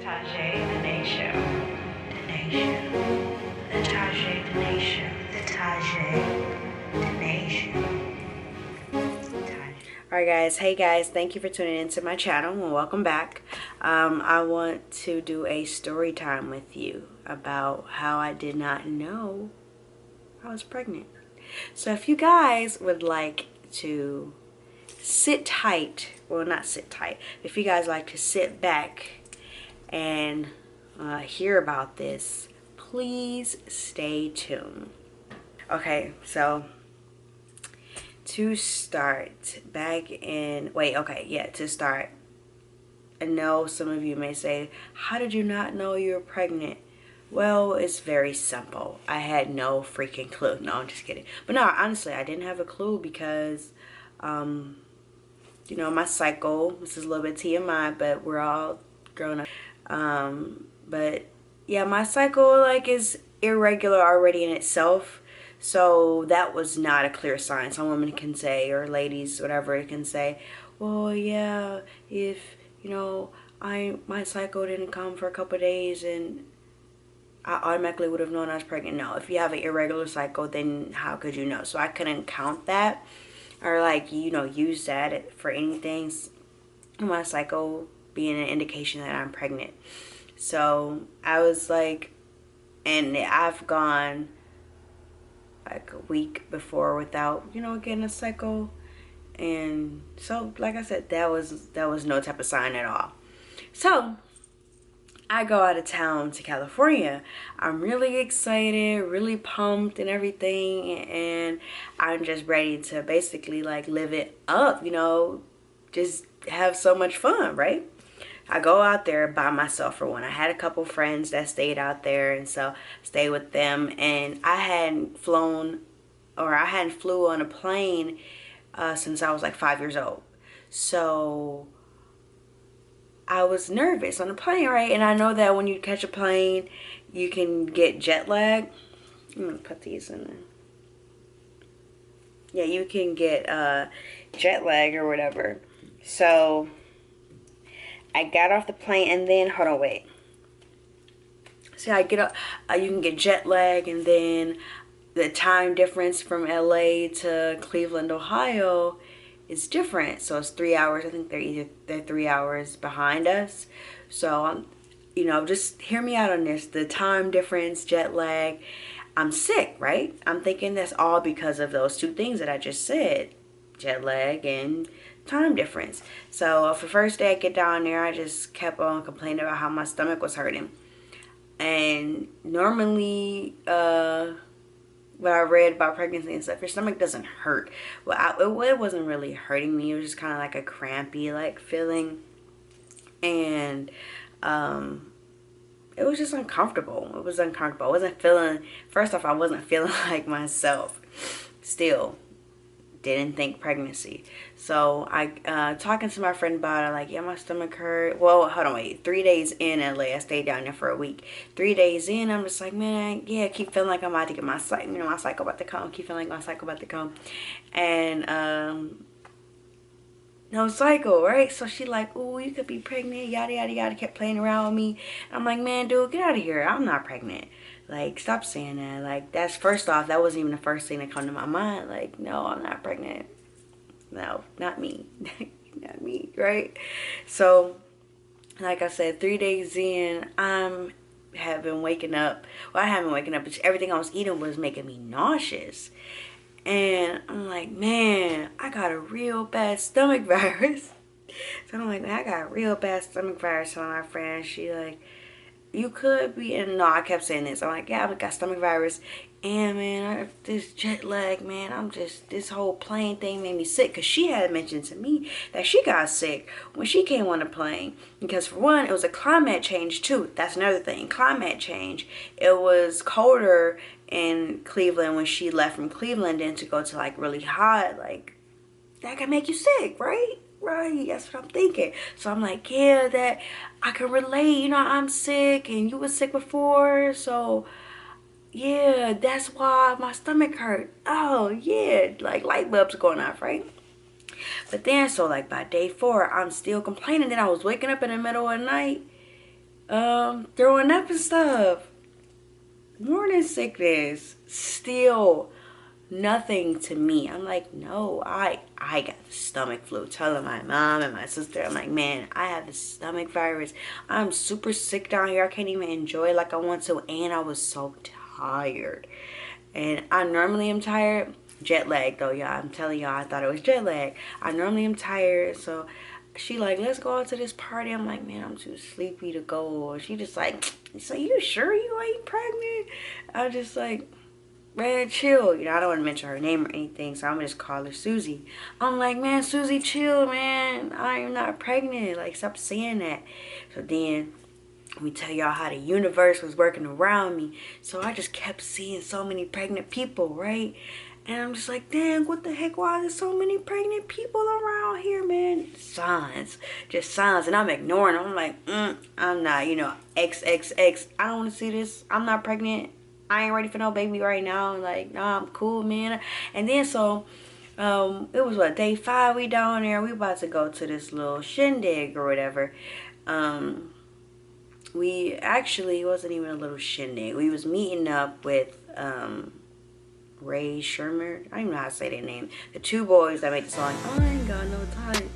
Tahzae Dnae Show. Dnae Show. The Tahzae Dnae Show. The Tahzae Dnae Show. Alright guys, hey guys, thank you for tuning into my channel and welcome back. I want to do a story time with you about how I did not know I was pregnant. So if you guys would like to sit tight, well not sit tight, if you guys like to sit back and hear about this, please stay tuned. Okay, so to start, to start, I know some of you may say, how did you not know you were pregnant? Well, it's very simple. I had no freaking clue. No, I'm just kidding. But no, honestly, I didn't have a clue because, you know, my cycle, this is a little bit TMI, but we're all grown up. But yeah, my cycle is irregular already in itself. So that was not a clear sign. Some women can say, or ladies, whatever, can say, well, yeah, if, you know, my cycle didn't come for a couple of days and I automatically would have known I was pregnant. No, if you have an irregular cycle, then how could you know? So I couldn't count that or use that for anything. My cycle being an indication that I'm pregnant. So I was like, and I've gone like a week before without, getting a cycle. And so, like I said, that was no type of sign at all. So I go out of town to California. I'm really excited, really pumped and everything. And I'm just ready to basically live it up, just have so much fun, right? I go out there by myself for one. I had a couple friends that stayed out there, and so stay with them. And I hadn't flew on a plane since I was like 5 years old. So I was nervous on the plane, right? And I know that when you catch a plane, you can get jet lag. I'm gonna put these in there. Yeah, you can get jet lag or whatever. So I got off the plane and then, hold on, wait. So I get up, you can get jet lag, and then the time difference from LA to Cleveland, Ohio is different. So it's 3 hours. I think they're 3 hours behind us. So, just hear me out on this. The time difference, jet lag, I'm sick, right? I'm thinking that's all because of those two things that I just said, jet lag and time difference. So for the first day I get down there, I just kept on complaining about how my stomach was hurting. And normally what I read about pregnancy and stuff, your stomach doesn't hurt. Well, it wasn't really hurting me. It was just kind of like a crampy feeling. And it was just uncomfortable. It was uncomfortable. I wasn't feeling like myself. Still didn't think pregnancy. So I talking to my friend about it, yeah, my stomach hurt. Well, hold on, wait. 3 days in LA, I stayed down there for a week. 3 days in, I'm just like, man, yeah, I keep feeling like I'm about to get my cycle, my cycle about to come. Keep feeling like my cycle about to come. And no cycle, right? So she like, ooh, you could be pregnant, yada yada yada, kept playing around with me. I'm like, man, dude, get out of here. I'm not pregnant. Stop saying that. That's, first off, that wasn't even the first thing that come to my mind. No, I'm not pregnant. No, not me. Not me, right? So, like I said, 3 days in, I have been waking up. Well, I haven't waken up, but everything I was eating was making me nauseous. And I'm like, man, I got a real bad stomach virus. So I'm like, man, I got a real bad stomach virus. So my friend, she like, you could be, and no, I kept saying this. I'm like, yeah, I got stomach virus, and man, this jet lag, man, this whole plane thing made me sick. Because she had mentioned to me that she got sick when she came on the plane. Because for one, it was a climate change too. That's another thing, climate change. It was colder in Cleveland when she left from Cleveland, and to go to really hot, that can make you sick, right? Right, that's what I'm thinking. So I'm like, yeah, that I can relate. I'm sick and you were sick before. So yeah, that's why my stomach hurt. Oh yeah, light bulbs going off, right? But then, so by day 4, I'm still complaining. Then I was waking up in the middle of the night throwing up and stuff. Morning sickness. Still nothing to me. I'm like, no, I got the stomach flu. Telling my mom and my sister, I'm like, man, I have the stomach virus. I'm super sick down here. I can't even enjoy it like I want to. And I was so tired. And I normally am tired. Jet lag though, y'all. I'm telling y'all, I thought it was jet lag. I normally am tired. So she like, let's go out to this party. I'm like, man, I'm too sleepy to go. She just like, so you sure you ain't pregnant? I just like, man, chill. You know, I don't want to mention her name or anything, so I'm gonna just call her Suzie. I'm like, man, Suzie, chill, man. I'm not pregnant. Like, stop saying that. So then, let me tell y'all how the universe was working around me. So I just kept seeing so many pregnant people, right? And I'm just like, dang, what the heck? Why are there so many pregnant people around here, man? Signs. Just signs. And I'm ignoring them. I'm like, I'm not, you know, XXX. I don't want to see this. I'm not pregnant. I ain't ready for no baby right now. Like, nah, I'm cool, man. And then so, it was what, day 5 we down there. We about to go to this little shindig or whatever. We actually, it wasn't even a little shindig. We was meeting up with, Ray Shermer. I don't even know how to say their name. The 2 boys that make the song, I ain't got no time,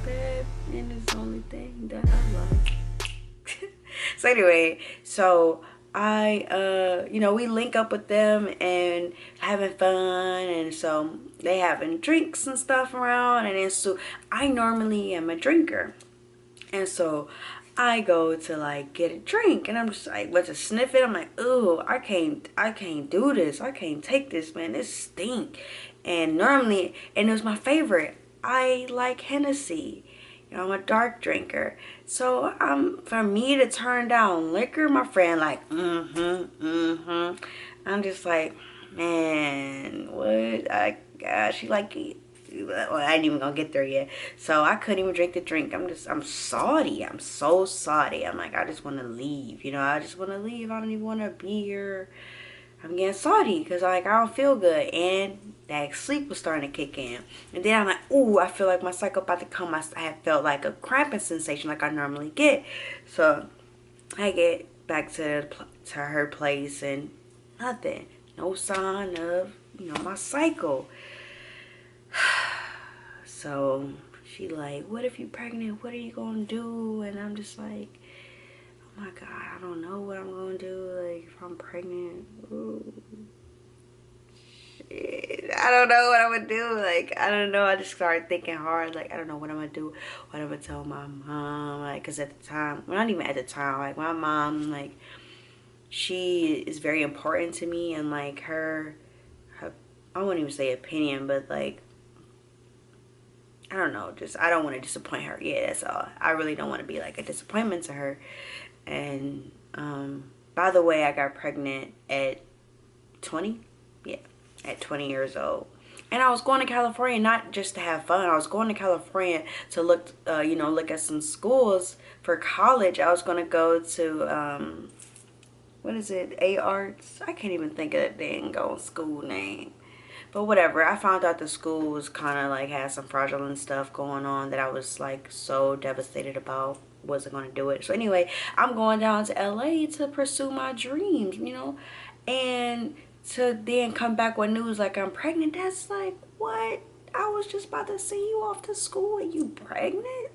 babe, and it's the only thing that I like. So anyway, so you know, we link up with them and having fun, and so they having drinks and stuff around, and then so I normally am a drinker, and so I go to like get a drink, and I'm just like, but to sniff it, I'm like, ooh, I can't do this. I can't take this, man. This stink. And normally, and it was my favorite. I like Hennessy. You know, I'm a dark drinker. So for me to turn down liquor, my friend like, I'm just like, man, what? She like, well, I ain't even gonna get there yet. So I couldn't even drink the drink. I'm salty. I'm so salty. I'm like, I just want to leave. You know, I just want to leave. I don't even want to be here. I'm getting salty because like I don't feel good, and that sleep was starting to kick in. And then I'm like, ooh, I feel like my cycle about to come. I had felt like a cramping sensation like I normally get. So I get back to her place, and nothing, no sign of, you know, my cycle. So she like, what if you pregnant? What are you gonna do? And I'm just like, oh my God, I don't know what I'm gonna do. Like, if I'm pregnant, ooh, shit, I don't know what I'm gonna do. Like, I don't know. I just started thinking hard. Like, I don't know what I'm gonna do. What I'm gonna tell my mom. Like, cause at the time, well, not even at the time. Like, my mom, like, she is very important to me, and like her I wouldn't even say opinion, but like, I don't know, just I don't want to disappoint her. Yeah, that's all. I really don't want to be like a disappointment to her. And by the way, I got pregnant at 20. Yeah, at 20 years old. And I was going to California not just to have fun. I was going to California to look, you know, look at some schools for college. I was going to go to, what is it, A Arts? I can't even think of that dang old school name. But whatever, I found out the school was kind of like had some fraudulent stuff going on that I was like so devastated about. Wasn't going to do it. So anyway, I'm going down to LA to pursue my dreams, you know, and to then come back with news like I'm pregnant. That's like, what? I was just about to send you off to school and you pregnant?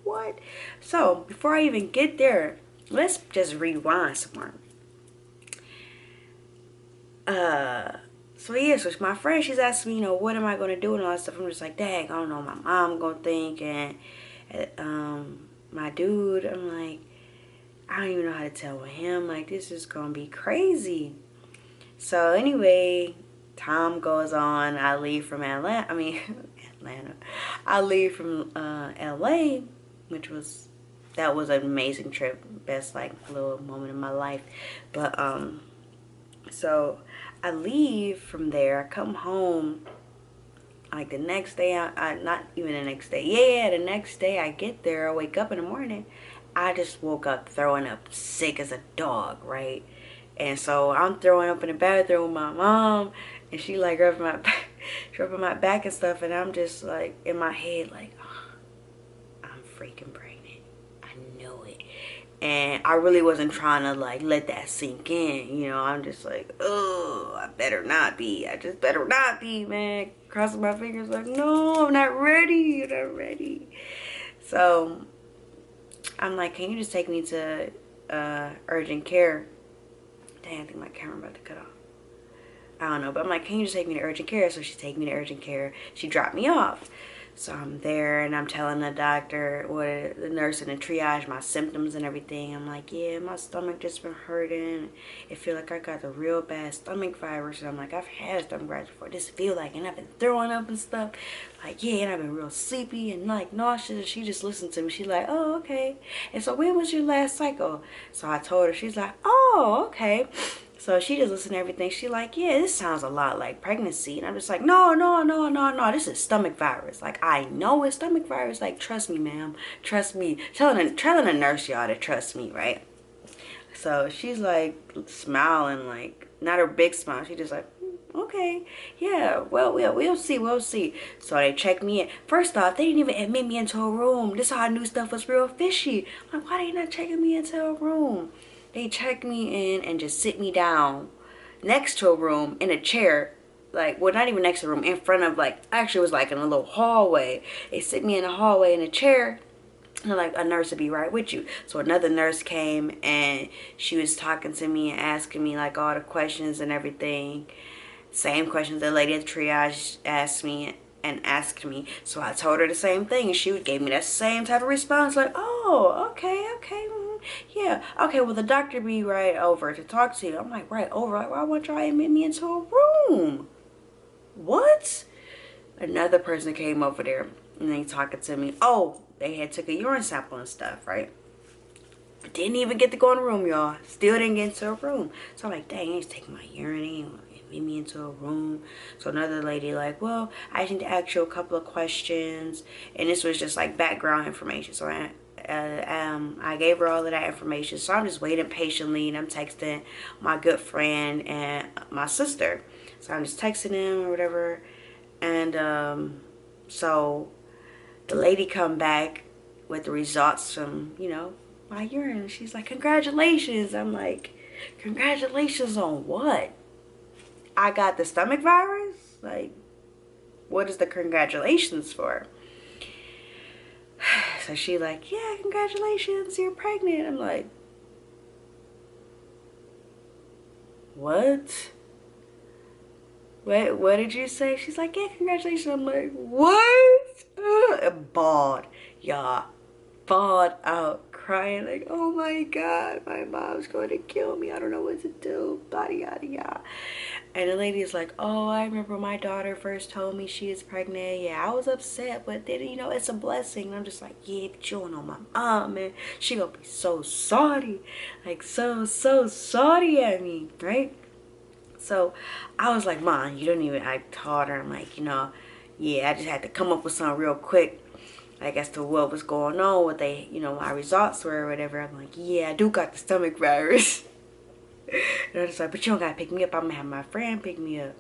What? So before I even get there, let's just rewind somewhere. So yeah, so my friend, she's asking me, you know, what am I going to do and all that stuff. I'm just like, dang, I don't know what my mom going to think. And my dude, I'm like, I don't even know how to tell him. Like, this is going to be crazy. So anyway, time goes on. I leave from Atlanta. I leave from LA, which was, that was an amazing trip. Best, like, little moment in my life. But, so I leave from there. I come home like the next day. Not even the next day. Yeah, the next day I get there. I wake up in the morning. I just woke up throwing up sick as a dog, right? And so I'm throwing up in the bathroom with my mom, and she like rubbing my back and stuff, and I'm just like in my head like, oh, I'm freaking pregnant. I know it. And I really wasn't trying to like let that sink in, you know. I'm just like, oh, I better not be. I just better not be, man. Crossing my fingers like, no, I'm not ready. I'm not ready. So I'm like, can you just take me to urgent care? Dang, I think my camera about to cut off. I don't know, but I'm like, can you just take me to urgent care? So she take me to urgent care. She dropped me off. So I'm there and I'm telling the doctor, what the nurse in the triage, my symptoms and everything. I'm like, yeah, my stomach just been hurting. It feel like I got the real bad stomach virus. And I'm like, I've had stomach virus before. This feel like, and I've been throwing up and stuff. Like, yeah, and I've been real sleepy and like nauseous. She just listened to me. She's like, oh, okay. And so when was your last cycle? So I told her. She's like, oh, okay. So she just listened to everything. She like, yeah, this sounds a lot like pregnancy. And I'm just like, no. This is stomach virus. Like, I know it's stomach virus. Like, trust me, ma'am. Trust me. Telling a nurse, y'all, to trust me, right? So she's like smiling, like, not her big smile. She just like, okay, yeah, well, we'll see, we'll see. So they checked me in. First off, they didn't even admit me into a room. This is how I knew stuff was real fishy. I'm like, why they not checking me into a room? They checked me in and just sit me down next to a room in a chair. Like, well, not even next to a room, in front of, like, actually it was like in a little hallway. They sit me in a hallway in a chair. And like, a nurse would be right with you. So another nurse came and she was talking to me and asking me like all the questions and everything. Same questions the lady at the triage asked me and asked me. So I told her the same thing and she gave me that same type of response, like, oh, okay, yeah, okay, well, the doctor be right over to talk to you. I'm like, right over? Like, why won't y'all admit me into a room? What? Another person came over there and they talking to me. Oh, they had took a urine sample and stuff, right? Didn't even get to go in the room, y'all. Still didn't get into a room. So I'm like, dang, I ain't taking my urine. Admit me into a room. So another lady like, well, I just need to ask you a couple of questions. And this was just like background information. So I gave her all of that information. So I'm just waiting patiently and I'm texting my good friend and my sister. So I'm just texting them or whatever. And so the lady come back with the results from, you know, my urine. She's like, congratulations. I'm like, congratulations on what? I got the stomach virus? Like, what is the congratulations for? So she like, yeah, congratulations, you're pregnant. I'm like, what? What did you say? She's like, yeah, congratulations. I'm like, what? Bawled, y'all. Bawled out, crying like, oh my God, my mom's going to kill me. I don't know what to do, blah, yada, yada. And the lady is like, oh, I remember my daughter first told me she is pregnant. Yeah, I was upset, but then, you know, it's a blessing. And I'm just like, yeah, but you don't know my mom, man. She gonna be so sorry. Like, so sorry at me, right? So I was like, Mom, you don't even, I told her, I'm like, you know, yeah, I just had to come up with something real quick, like, as to what was going on, what they, you know, my results were or whatever. I'm like, yeah, I do got the stomach virus. And I was like, but you don't gotta pick me up. I'm gonna have my friend pick me up.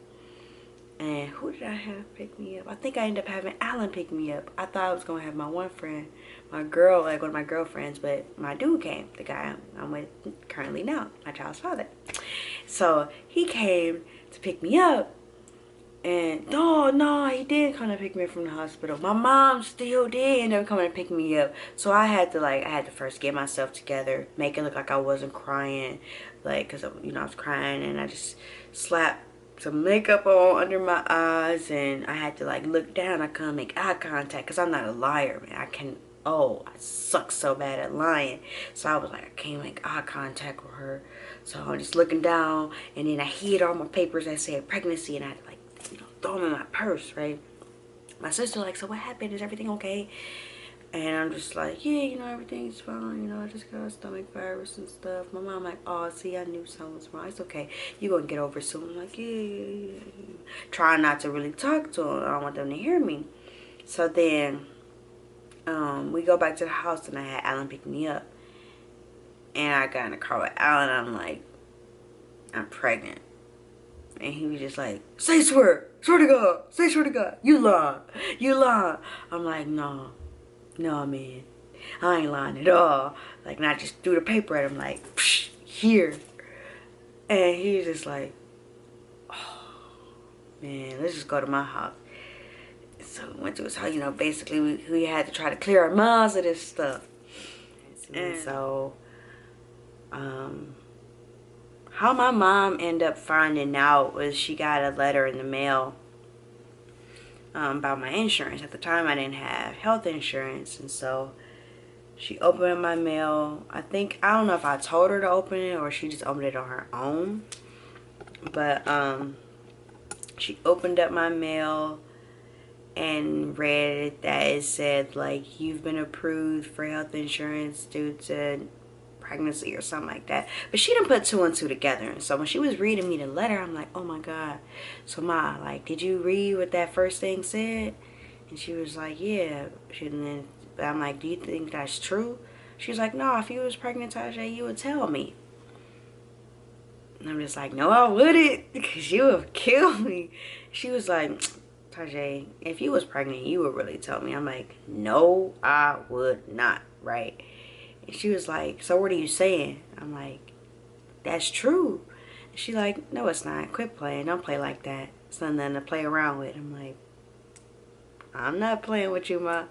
And who did I have pick me up? I think I ended up having Alan pick me up. I thought I was gonna have my one friend, my girl, like one of my girlfriends, but my dude came, the guy I'm with currently now, my child's father. So he came to pick me up. And no, he did come to pick me up from the hospital. My mom still did end up coming to pick me up. So I had to first get myself together, make it look like I wasn't crying, like, cause you know I was crying, and I just slapped some makeup on under my eyes, and I had to like look down. I couldn't make eye contact, cause I'm not a liar, man. I suck so bad at lying. So I was like, I can't make eye contact with her. So I'm just looking down, and then I hid all my papers that said pregnancy, and I had to like, you know, throw them in my purse, right? My sister like, so what happened? Is everything okay? And I'm just like, yeah, you know, everything's fine. You know, I just got a stomach virus and stuff. My mom like, oh, see, I knew something was wrong. It's okay. You're going to get over it soon. I'm like, yeah. Trying not to really talk to them. I don't want them to hear me. So then we go back to the house, and I had Alan pick me up. And I got in the car with Alan, and I'm like, I'm pregnant. And he was just like, say swear to God, say swear to God, you lie. I'm like, no, man. I ain't lying at all. Like, and I just threw the paper at him like, psh, here. And he was just like, oh, man, let's just go to my house. So we went to his house, you know, basically we had to try to clear our minds of this stuff. And so, how my mom ended up finding out was she got a letter in the mail about my insurance. At the time, I didn't have health insurance, and so she opened up my mail. I don't know if I told her to open it or she just opened it on her own. But she opened up my mail and read that it said, like, you've been approved for health insurance due to pregnancy or something like that. But she didn't put two and two together. And so when she was reading me the letter, I'm like, oh my God. So Ma, like, did you read what that first thing said? And she was like, yeah. But I'm like, do you think that's true? She was like, no, if you was pregnant, Tahzae, you would tell me. And I'm just like, no, I wouldn't, because you would kill me. She was like, Tahzae, if you was pregnant, you would really tell me. I'm like, no, I would not, right? And she was like, so what are you saying? I'm like, that's true. And she like, no, it's not. Quit playing. Don't play like that. It's nothing to play around with. I'm like, I'm not playing with you, Ma.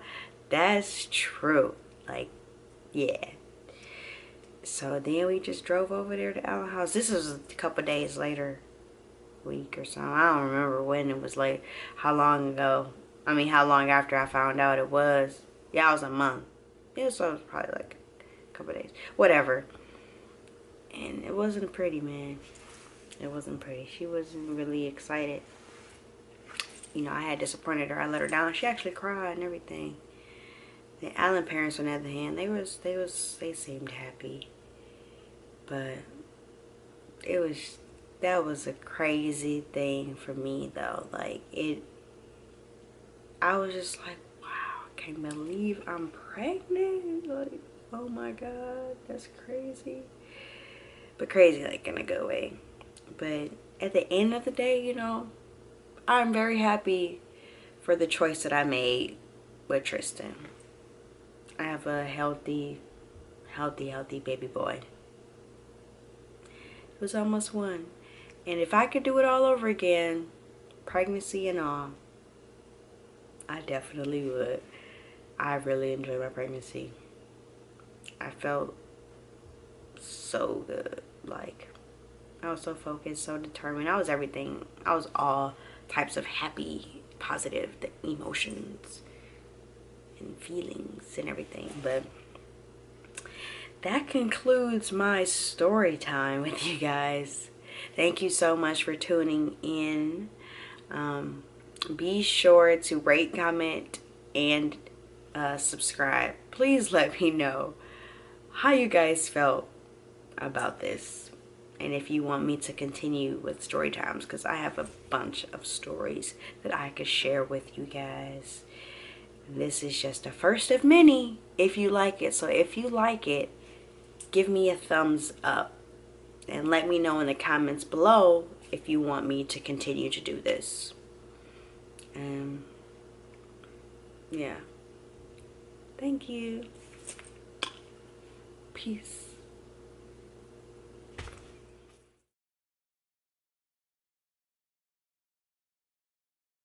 That's true. Like, yeah. So then we just drove over there to our house. This was a couple days later, week or something. I don't remember when it was, like, how long ago. I mean, how long after I found out it was. Yeah, it was a month. Yeah, so it was probably like a couple days. Whatever. And it wasn't pretty, man. It wasn't pretty. She wasn't really excited. You know, I had disappointed her. I let her down. She actually cried and everything. The Allen parents, on the other hand, they seemed happy. But that was a crazy thing for me, though. Like, I was just like, wow, I can't believe I'm pregnant. Like, oh my God, that's crazy. But crazy, like, in a good way. But at the end of the day, you know, I'm very happy for the choice that I made with Tristan. I have a healthy baby boy. It was almost one. And if I could do it all over again, pregnancy and all, I definitely would. I really enjoyed my pregnancy. I felt so good. Like, I was so focused, so determined. I was everything. I was all types of happy, positive emotions and feelings and everything. But that concludes my story time with you guys. Thank you so much for tuning in. Be sure to rate, comment, and subscribe. Please let me know how you guys felt about this, and if you want me to continue with story times, because I have a bunch of stories that I could share with you guys. This is just a first of many if you like it. So if you like it, give me a thumbs up and let me know in the comments below if you want me to continue to do this. Yeah. Thank you. Peace.